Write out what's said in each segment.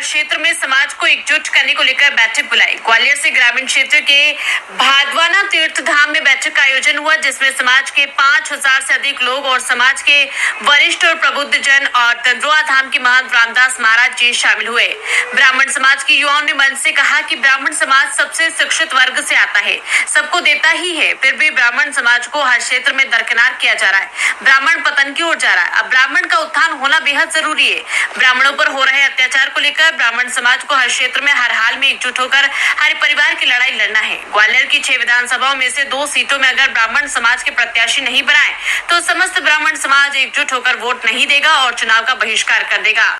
क्षेत्र में समाज को एकजुट करने को लेकर बैठक बुलाई। ग्वालियर से ग्रामीण क्षेत्र के भादवाना तीर्थ धाम में बैठक का आयोजन हुआ, जिसमें समाज के 5000 से अधिक लोग और समाज के वरिष्ठ और प्रबुद्ध जन और तंद्रुआ धाम के महंत रामदास महाराज जी शामिल हुए। ब्राह्मण समाज के युवाओं ने मंच से कहा कि ब्राह्मण समाज सबसे शिक्षित वर्ग से आता है, सबको देता ही है, फिर भी ब्राह्मण समाज को हर क्षेत्र में दरकिनार किया जा रहा है। ब्राह्मण पतन की ओर जा रहा है। अब ब्राह्मण का उत्थान होना बेहद जरूरी है। ब्राह्मणों पर हो रहे अत्याचार को लेकर ब्राह्मण समाज को हर क्षेत्र में हर हाल में एकजुट होकर हर परिवार की लड़ाई लड़ना है। ग्वालियर की 6 विधानसभाओं में से 2 सीटों में अगर ब्राह्मण समाज के प्रत्याशी नहीं बनाए तो समस्त ब्राह्मण समाज एकजुट होकर वोट नहीं देगा और चुनाव का बहिष्कार कर देगा।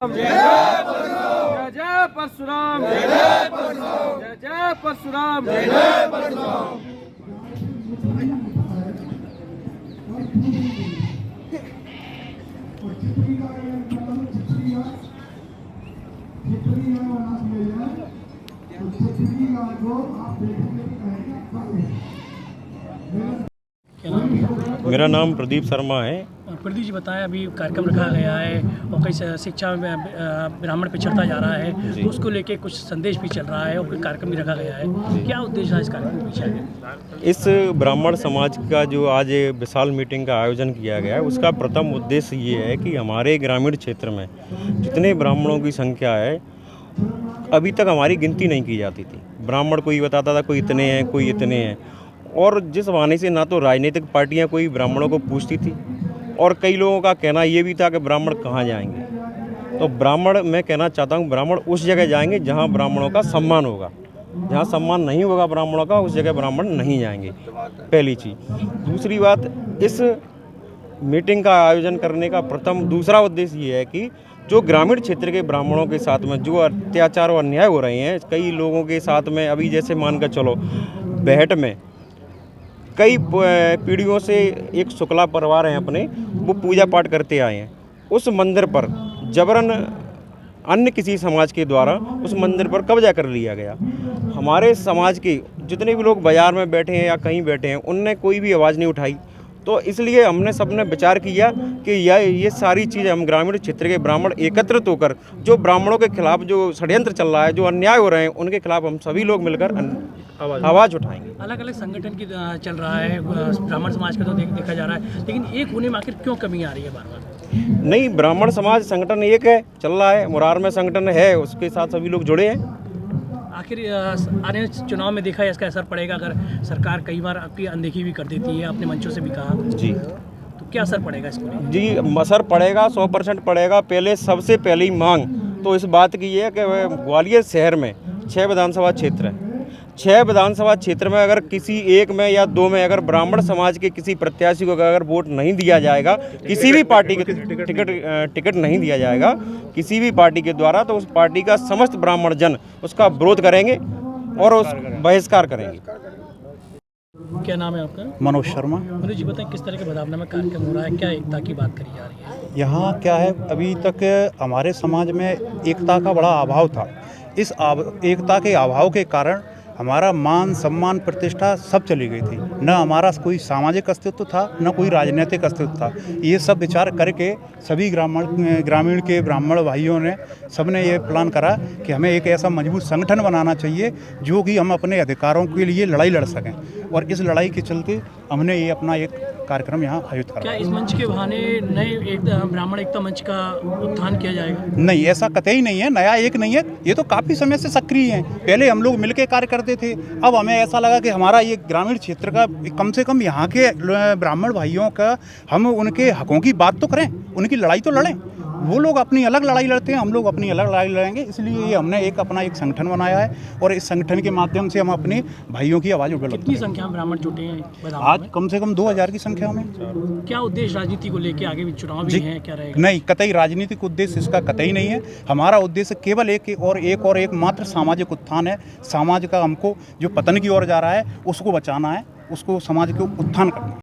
जय परशुराम, जय परशुराम, जय परशुराम। मेरा नाम प्रदीप शर्मा है। प्रदीप जी बताएं, अभी कार्यक्रम रखा गया है और कई शिक्षा में ब्राह्मण पिछड़ता जा रहा है, तो उसको लेके कुछ संदेश भी चल रहा है और कोई कार्यक्रम भी रखा गया है। क्या उद्देश्य है इस कार्यक्रम के पीछे? इस ब्राह्मण समाज का जो आज विशाल मीटिंग का आयोजन किया गया है, उसका प्रथम उद्देश्य ये है कि हमारे ग्रामीण क्षेत्र में जितने ब्राह्मणों की संख्या है, अभी तक हमारी गिनती नहीं की जाती थी। ब्राह्मण कोई बताता था कोई इतने हैं, कोई इतने हैं, और जिस बहाने से ना तो राजनीतिक पार्टियां कोई ब्राह्मणों को पूछती थी और कई लोगों का कहना ये भी था कि ब्राह्मण कहाँ जाएंगे। तो ब्राह्मण, मैं कहना चाहता हूँ, ब्राह्मण उस जगह जाएंगे जहाँ ब्राह्मणों का सम्मान होगा। जहाँ सम्मान नहीं होगा ब्राह्मणों का, उस जगह ब्राह्मण नहीं जाएंगे, पहली चीज़। दूसरी बात, इस मीटिंग का आयोजन करने का दूसरा उद्देश्य ये है कि जो ग्रामीण क्षेत्र के ब्राह्मणों के साथ में जो अत्याचार और अन्याय हो रहे हैं कई लोगों के साथ में, अभी जैसे मान कर चलो बेहट में कई पीढ़ियों से एक शुक्ला परिवार हैं अपने, वो पूजा पाठ करते आए हैं। उस मंदिर पर जबरन अन्य किसी समाज के द्वारा उस मंदिर पर कब्जा कर लिया गया। हमारे समाज के जितने भी लोग बाज़ार में बैठे हैं या कहीं बैठे हैं, उनने कोई भी आवाज़ नहीं उठाई। तो इसलिए हमने सबने विचार किया कि ये सारी चीज़ें हम ग्रामीण क्षेत्र के ब्राह्मण एकत्रित होकर जो ब्राह्मणों के खिलाफ जो षड्यंत्र चल रहा है, जो अन्याय हो रहे हैं, उनके खिलाफ हम सभी लोग मिलकर आवाज़ उठाएंगे। अलग अलग संगठन की चल रहा है ब्राह्मण समाज का, तो देखा जा रहा है, लेकिन एक होने में आखिर क्यों कमी आ रही है बार बार? नहीं, ब्राह्मण समाज संगठन एक है, चल रहा है। मुरार में संगठन है, उसके साथ सभी लोग जुड़े हैं। आखिर आने चुनाव में देखा है इसका असर पड़ेगा? अगर सरकार कई बार आपकी अनदेखी भी कर देती है, अपने मंचों से भी कहा जी, तो क्या असर पड़ेगा इसको? जी, असर पड़ेगा, 100% पड़ेगा। सबसे पहली मांग तो इस बात की है कि ग्वालियर शहर में 6 विधानसभा क्षेत्र हैं। 6 विधानसभा क्षेत्र में अगर किसी एक में या 2 में अगर ब्राह्मण समाज के किसी प्रत्याशी को अगर वोट नहीं दिया जाएगा, किसी भी पार्टी के टिकट नहीं दिया जाएगा किसी भी पार्टी के द्वारा, तो उस पार्टी का समस्त ब्राह्मण जन उसका विरोध करेंगे और उस बहिष्कार करेंगे। क्या नाम है आपका? मनोज शर्मा। मनोज जी बताएं, किस तरह के भादवाना में कार्यक्रम हो रहा है, क्या एकता की बात करी जा रही है? यहाँ क्या है, अभी तक हमारे समाज में एकता का बड़ा अभाव था। इस एकता के अभाव के कारण हमारा मान सम्मान प्रतिष्ठा सब चली गई थी। न हमारा कोई सामाजिक अस्तित्व था, न कोई राजनीतिक अस्तित्व था। ये सब विचार करके सभी ग्रामीण के ब्राह्मण भाइयों ने सबने ये प्लान करा कि हमें एक ऐसा मजबूत संगठन बनाना चाहिए जो कि हम अपने अधिकारों के लिए लड़ाई लड़ सकें, और इस लड़ाई के चलते हमने ये अपना एक कार्यक्रम यहाँ आयोजित करा। क्या इस मंच के बहाने नए ब्राह्मण एकता मंच का उत्थान किया जाएगा? नहीं, ऐसा कतई नहीं है, नया एक नहीं है, ये तो काफ़ी समय से सक्रिय हैं। पहले हम लोग मिलकर कार्य करते थे, अब हमें ऐसा लगा कि हमारा ये ग्रामीण क्षेत्र का कम से कम यहाँ के ब्राह्मण भाइयों का हम उनके हकों की बात तो करें, उनकी लड़ाई तो लड़ें। वो लोग अपनी अलग लड़ाई लड़ते हैं, हम लोग अपनी अलग लड़ाई लड़ेंगे। इसलिए ये हमने अपना एक संगठन बनाया है और इस संगठन के माध्यम से हम अपने भाइयों की आवाज़ उठाते हैं। कितनी संख्या में ब्राह्मण जुटे हैं आज? कम से कम 2000 की संख्या में। क्या उद्देश्य राजनीति को लेकर आगे भी चुनाव भी है, क्या रहेगा? नहीं, कतई राजनीतिक उद्देश्य इसका कतई नहीं है। हमारा उद्देश्य केवल एक मात्र सामाजिक उत्थान है। समाज का हमको जो पतन की ओर जा रहा है उसको बचाना है, उसको समाज को उत्थान करना है।